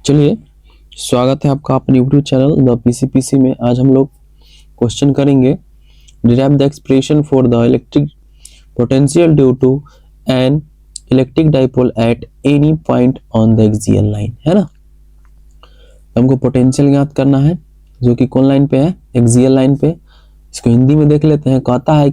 चलिए, स्वागत है आपका अपने यूट्यूब चैनल द पीसीपीसी में। आज हम लोग क्वेश्चन करेंगे derive the expression for the electric potential due to an electric dipole at any point on the axial line, है ना। हमको पोटेंशियल ज्ञात करना है जो कि कौन लाइन पे है, एक्सियल लाइन पे। इसको हिंदी में देख लेते हैं। कहता है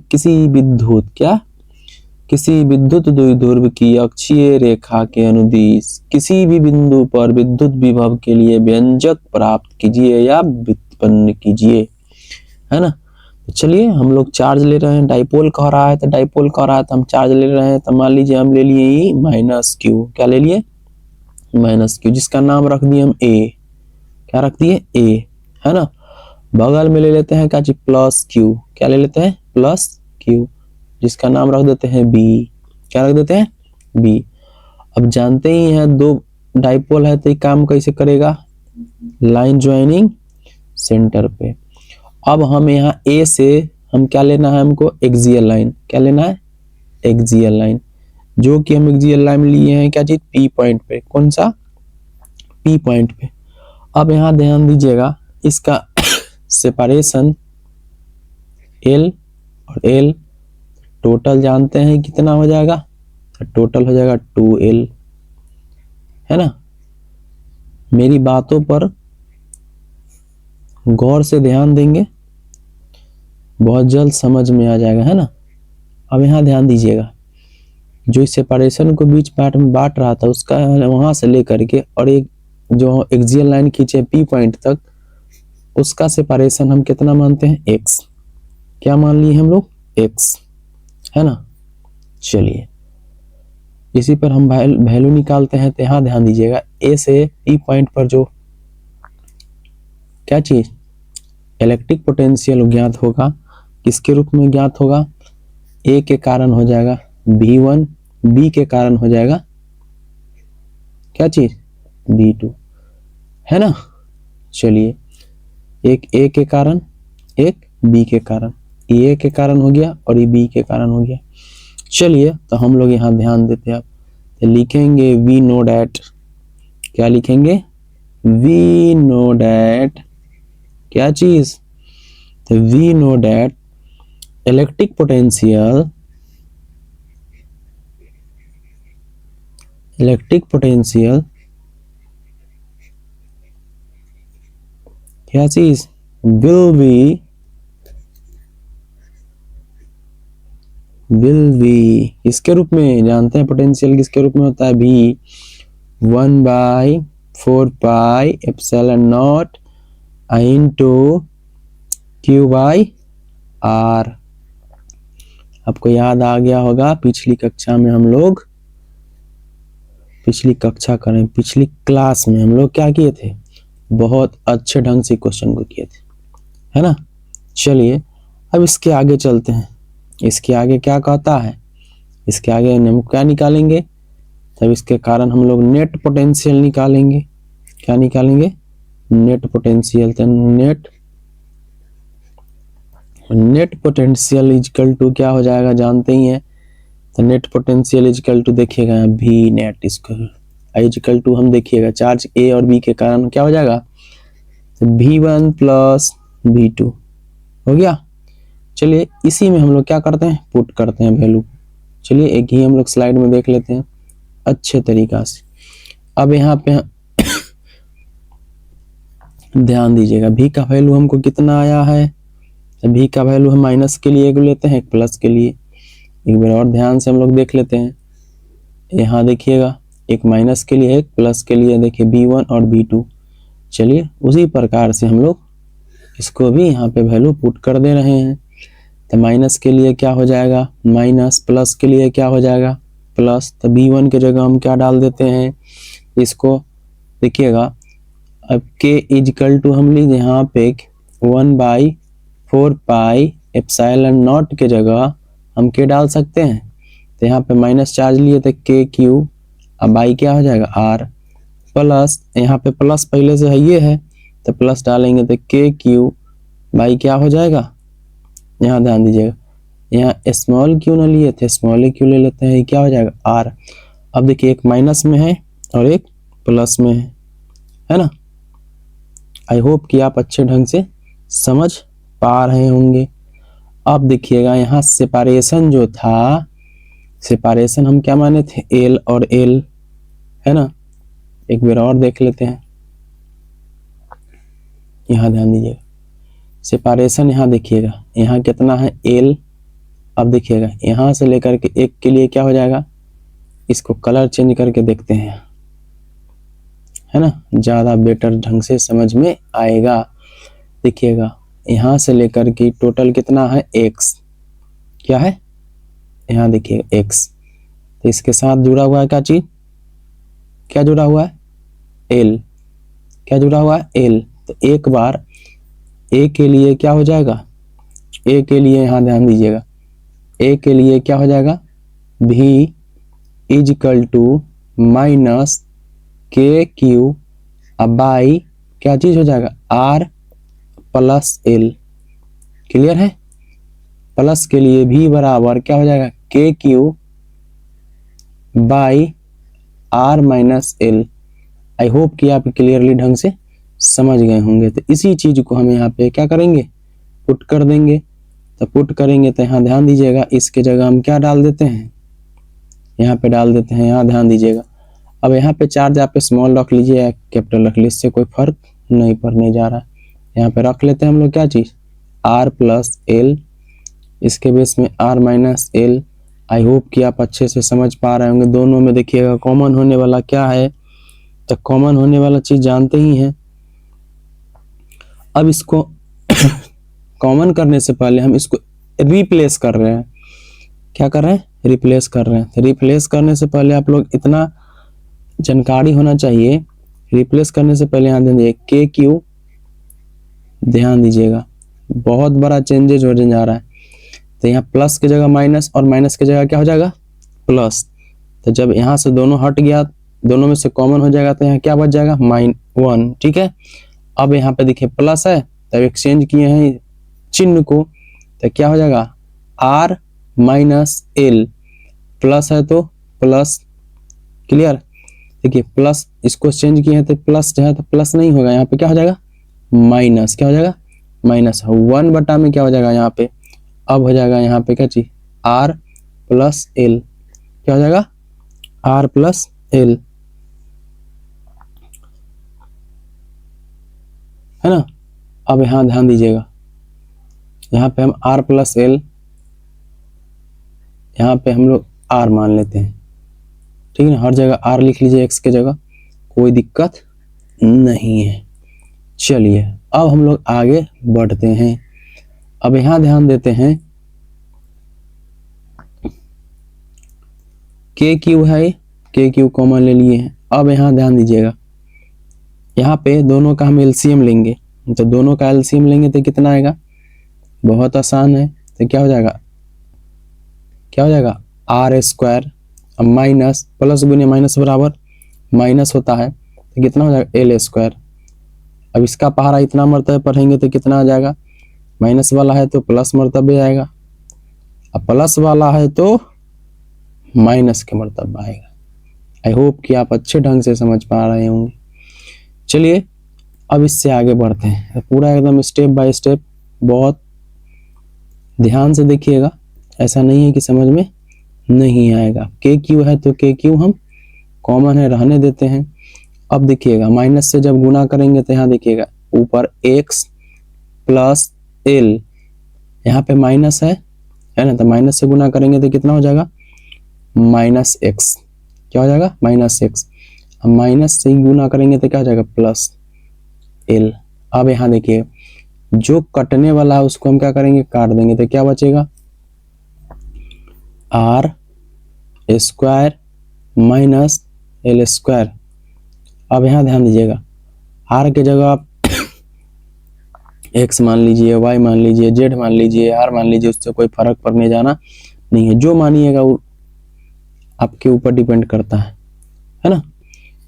किसी विद्युत द्विध्रुव की अक्षीय रेखा के अनुदिश किसी भी बिंदु पर विद्युत विभव के लिए व्यंजक प्राप्त कीजिए या व्युत्पन्न कीजिए, है ना। तो चलिए, हम लोग चार्ज ले रहे हैं, डाइपोल कह रहा है तो डाइपोल कह रहा है तो हम चार्ज ले रहे हैं। तो मान लीजिए हम ले लिए ई माइनस क्यू। क्या ले लिए? माइनस क्यू, जिसका नाम रख दिए हम ए। क्या रख दिए? ए, है ना। बगल में ले लेते हैं क्या चीज? Plus Q. क्या ले लेते हैं? प्लस क्यू, जिसका नाम रख देते हैं बी। क्या रख देते हैं? बी। अब जानते ही हैं दो डाइपोल है तो ये काम कैसे करेगा? लाइन ज्वाइनिंग सेंटर पे। अब हम यहाँ ए से हम क्या लेना है? हमको एक्सियल लाइन। क्या लेना है? एक्सियल लाइन, जो कि हम एक्सियल लाइन लिए हैं क्या चीज? पी पॉइंट पे। कौन सा? पी पॉइंट पे। अब यहाँ ध्यान दीजिएगा, इसका सेपरेशन एल और एल टोटल जानते हैं कितना हो जाएगा? टोटल हो जाएगा 2L, है ना। मेरी बातों पर गौर से ध्यान देंगे, बहुत जल्द समझ में आ जाएगा, है ना। अब यहाँ ध्यान दीजिएगा, जो इस सेपरेशन को बीच पार्ट में बांट रहा था उसका वहां से लेकर के और एक जो एक्सियल लाइन खींचे पी पॉइंट तक, उसका सेपरेशन हम कितना मानते हैं? x। क्या मान लिए हम लोग? x, है ना। चलिए, इसी पर हम वैल्यू निकालते हैं। तो यहाँ ध्यान दीजिएगा, ए से पी पॉइंट पर जो क्या चीज इलेक्ट्रिक पोटेंशियल ज्ञात होगा, किसके रूप में ज्ञात होगा? ए के कारण हो जाएगा V1, बी के कारण हो जाएगा क्या चीज? V2, है ना। चलिए, एक ए के कारण, एक बी के कारण। ये ए के कारण हो गया और ये बी के कारण हो गया। चलिए, तो हम लोग यहाँ ध्यान देते हैं। तो लिखेंगे वी नो डैट। क्या लिखेंगे? वी नो डैट क्या चीज? तो we know that electric potential क्या चीज? विल बी इसके रूप में जानते हैं। पोटेंशियल किसके रूप में होता है? भी 1/4 pi epsilon naught into Q by R. आपको याद आ गया होगा, पिछली कक्षा में हम लोग पिछली क्लास में हम लोग क्या किए थे? बहुत अच्छे ढंग से क्वेश्चन को किए थे, है ना। चलिए, अब इसके आगे चलते हैं। इसके आगे क्या कहता है? इसके आगे हम क्या निकालेंगे? तब इसके कारण हम लोग नेट पोटेंशियल निकालेंगे। क्या निकालेंगे? Net potential. तो नेट पोटेंशियल इजकल टू क्या हो जाएगा? जानते ही हैं। तो नेट पोटेंशियल इजकल टू देखिएगा भी नेट इजकल टू हम देखिएगा चार्ज ए और बी के कारण क्या हो जाएगा? तो V1 प्लस V2 हो गया। चलिए, इसी में हम लोग क्या करते हैं? पुट करते हैं वैल्यू। चलिए, एक ही हम लोग स्लाइड में देख लेते हैं अच्छे तरीका से। अब यहाँ पे ध्यान दीजिएगा, V का वैल्यू हमको कितना आया है? तो V का वैल्यू हम माइनस के लिए एक लेते हैं, एक प्लस के लिए। एक बार और ध्यान से हम लोग देख लेते हैं। यहाँ देखिएगा, एक माइनस के लिए, एक प्लस के लिए। देखिए V1 और V2। चलिए, उसी प्रकार से हम लोग इसको भी यहाँ पे वैल्यू पुट कर दे रहे हैं। तो माइनस के लिए क्या हो जाएगा? माइनस। प्लस के लिए क्या हो जाएगा? प्लस। तो V1 की जगह हम क्या डाल देते हैं? इसको देखिएगा, अब के इजकल टू हम लीजिए यहाँ पे 1/4 पाई एप्सिलॉन नॉट के जगह हम के डाल सकते हैं। तो यहाँ पे माइनस चार्ज लिए थे के क्यू, अब बाई क्या हो जाएगा? R plus. यहाँ पे प्लस पहले से है, ये है तो प्लस डालेंगे तो के क्यू बाई क्या हो जाएगा? यहाँ ध्यान दीजिएगा, यहाँ स्मॉल क्यू ना लिए थे, स्मॉल क्यू ले लेते हैं, क्या हो जाएगा? आर। अब देखिए, एक माइनस में है और एक प्लस में है ना। आई होप कि आप अच्छे ढंग से समझ पा रहे होंगे। अब देखिएगा यहाँ सेपारेशन जो था, सेपारेशन हम क्या माने थे, एल और एल, है ना। एक बार और देख लेते हैं, यहाँ ध्यान दीजिएगा सेपारेशन, यहाँ देखिएगा यहाँ कितना है एल। अब देखिएगा यहाँ से लेकर के एक के लिए क्या हो जाएगा, इसको कलर चेंज करके देखते हैं, है ना, ज्यादा बेटर ढंग से समझ में आएगा। देखिएगा यहाँ से लेकर के टोटल कितना है एक्स, क्या है यहाँ देखिएगा एक्स, तो इसके साथ जुड़ा हुआ है क्या चीज, क्या जुड़ा हुआ है एल, क्या जुड़ा हुआ है एल। तो एक बार ए के लिए क्या हो जाएगा, ए के लिए यहाँ ध्यान दीजिएगा, ए के लिए क्या हो जाएगा, भी is equal to minus K Q अब बाई क्या चीज हो जाएगा आर प्लस एल। क्लियर है। प्लस के लिए भी बराबर क्या हो जाएगा K Q by R minus L. I hope कि आप क्लियरली ढंग से समझ गए होंगे। तो इसी चीज को हम यहाँ पे क्या करेंगे, पुट कर देंगे। तो पुट करेंगे तो यहाँ ध्यान दीजिएगा, इसके जगह हम क्या डाल देते हैं, यहाँ पे डाल देते हैं, यहाँ ध्यान दीजिएगा। अब यहाँ पे चार्ज आप स्मॉल रख लीजिए या कैपिटल रख लीजिए, इससे कोई फर्क नहीं पड़ने जा रहा। यहाँ पे रख लेते हैं हम लोग क्या चीज, आर प्लस एल, इसके बेस में R minus L. I hope कि आप अच्छे से समझ पा रहे होंगे। दोनों में देखिएगा कॉमन होने वाला क्या है, तो कॉमन होने वाला चीज जानते ही हैं। अब इसको कॉमन करने से पहले हम इसको रिप्लेस कर रहे हैं। क्या कर रहे हैं, रिप्लेस कर रहे हैं। तो रिप्लेस करने से पहले आप लोग इतना जानकारी होना चाहिए, रिप्लेस करने से पहले यहाँ ध्यान के क्यू, ध्यान दीजिएगा बहुत बड़ा चेंजेज हो जा रहा है। तो यहाँ प्लस की जगह माइनस और माइनस की जगह क्या हो जाएगा प्लस। तो जब यहाँ से दोनों हट गया, दोनों में से कॉमन हो जाएगा, तो यहाँ क्या बच जाएगा -1। ठीक है। अब यहाँ पे देखिए प्लस है, तब एक्सचेंज किए हैं चिन्ह को, तो क्या हो जाएगा आर माइनस एल, प्लस है तो प्लस। क्लियर। देखिए प्लस इसको चेंज किए हैं तो प्लस जो है तो प्लस नहीं होगा, यहाँ पे क्या हो जाएगा माइनस, क्या हो जाएगा माइनस 1 बटा में क्या हो जाएगा यहाँ पे, अब हो जाएगा यहाँ पे क्या चीज आर प्लस एल, क्या हो जाएगा आर प्लस एल, है ना। अब यहाँ ध्यान दीजिएगा, यहाँ पे हम आर प्लस एल, यहाँ पे हम लोग आर मान लेते हैं। ठीक है ना, हर जगह आर लिख लीजिए एक्स के जगह, कोई दिक्कत नहीं है। चलिए अब हम लोग आगे बढ़ते हैं। अब यहाँ ध्यान देते हैं के क्यू है, के क्यू कॉमन ले लिए हैं। अब यहाँ ध्यान दीजिएगा, यहाँ पे दोनों का हम एलसीएम लेंगे, तो दोनों का एलसीएम लेंगे तो कितना आएगा, बहुत आसान है। तो क्या हो जाएगा, क्या हो जाएगा आर स्क्वायर, अब माइनस प्लस गुने माइनस बराबर माइनस होता है, तो कितना हो जाएगा एल स्क्वायर। अब इसका पहाड़ा इतना मर्तबे पढ़ेंगे तो कितना आ जाएगा, माइनस वाला है तो प्लस मर्तबे आएगा, अब प्लस वाला है तो माइनस के मर्तबा आएगा। आई होप कि आप अच्छे ढंग से समझ पा रहे होंगे। चलिए अब इससे आगे बढ़ते हैं, पूरा एकदम स्टेप बाय स्टेप बहुत ध्यान से देखिएगा, ऐसा नहीं है कि समझ में नहीं आएगा। के क्यू है तो के क्यू हम कॉमन है रहने देते हैं। अब देखिएगा माइनस से जब गुना करेंगे तो यहाँ देखिएगा ऊपर x प्लस एल, यहाँ पे माइनस है ना, तो माइनस से गुना करेंगे तो कितना हो जाएगा -x, क्या हो जाएगा -x। अब माइनस से ही गुना करेंगे तो क्या हो जाएगा प्लस एल। अब यहाँ देखिए जो कटने वाला है उसको हम क्या करेंगे काट देंगे, तो क्या बचेगा R square minus L square. अब यहाँ ध्यान दीजिएगा आर के जगह आप एक्स मान लीजिए, वाई मान लीजिए, जेड मान लीजिए, आर मान लीजिए, उससे कोई फर्क पड़ने जाना नहीं है, जो मानिएगा वो आपके ऊपर डिपेंड करता है ना।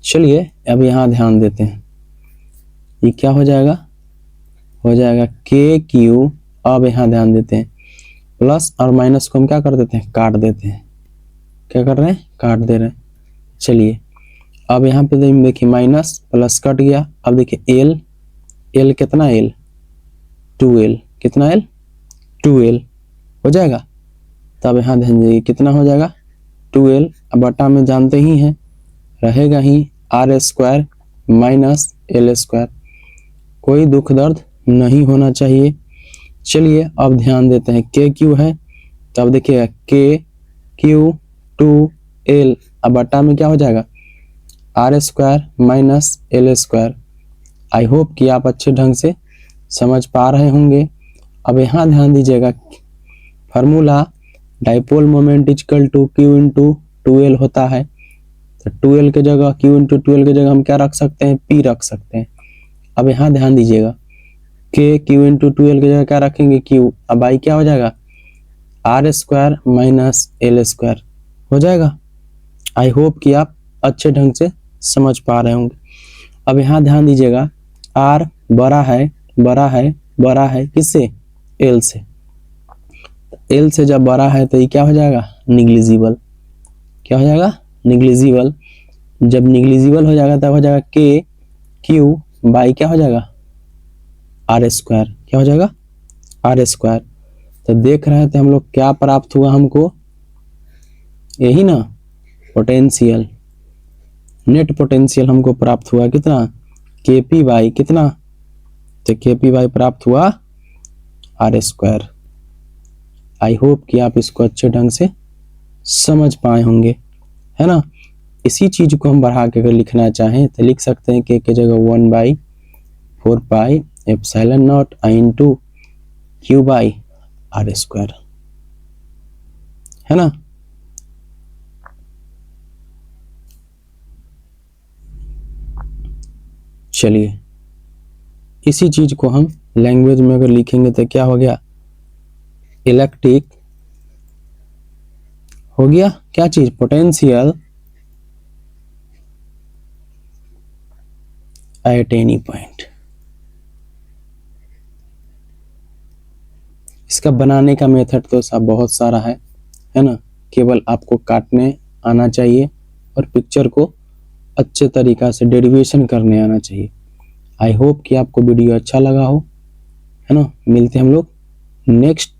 चलिए अब यहाँ ध्यान देते हैं, ये क्या हो जाएगा, हो जाएगा के क्यू। अब यहाँ ध्यान देते हैं प्लस और माइनस को हम क्या कर देते हैं काट देते हैं, क्या कर रहे हैं काट दे रहे हैं। चलिए अब यहाँ पे देखिए माइनस प्लस कट गया। अब देखिए एल, एल कितना एल 2l, कितना एल 2l हो जाएगा। तब यहाँ ध्यान दीजिए कितना हो जाएगा 2l। अब बटा में जानते ही हैं रहेगा ही R square minus L square. कोई दुख दर्द नहीं होना चाहिए। चलिए अब ध्यान देते हैं के क्यू है, तब देखिएगा के क्यू 2l। अब बटा में क्या हो जाएगा R square minus L square. I hope कि आप अच्छे ढंग से समझ पा रहे होंगे। अब यहाँ ध्यान दीजिएगा formula dipole moment equal to Q into 2l होता है। तो 2l के जगह क्यू इंटू 2l के जगह हम क्या रख सकते हैं p रख सकते हैं। अब यहाँ ध्यान दीजिएगा के क्यू इंटू 2l के जगह क्या रखेंगे q। अब आई क्या हो जाएगा R square minus L square हो जाएगा। आई होप कि आप अच्छे ढंग से समझ पा रहे होंगे। अब यहाँ ध्यान दीजिएगा r बड़ा है बड़ा है बड़ा है किससे l से। l से जब बड़ा है तो ये क्या हो जाएगा निग्लिजिबल। क्या हो जाएगा निग्लिजिबल। जब निग्लिजिबल हो जाएगा तब हो जाएगा के क्यू बाई क्या हो जाएगा आर स्क्वायर। क्या हो जाएगा आर स्क्वायर। तो देख रहे थे हम लोग क्या प्राप्त हुआ हमको, यही ना पोटेंशियल, नेट पोटेंशियल हमको प्राप्त हुआ कितना के पी बाई कितना, तो के पी बाई प्राप्त हुआ आर स्क्वायर। आई होप कि आप इसको अच्छे ढंग से समझ पाए होंगे, है ना। इसी चीज को हम बढ़ा के अगर लिखना चाहें तो लिख सकते हैं के जगह 1/4 pi epsilon naught I into Q by R square, है ना। चलिए इसी चीज को हम लैंग्वेज में अगर लिखेंगे तो क्या हो गया इलेक्ट्रिक हो गया क्या चीज पोटेंशियल एट एनी पॉइंट। इसका बनाने का मेथड तो सब बहुत सारा है ना। केवल आपको काटने आना चाहिए और पिक्चर को अच्छे तरीका से डेरिवेशन करने आना चाहिए। आई होप कि आपको वीडियो अच्छा लगा हो, है ना। मिलते हैं हम लोग नेक्स्ट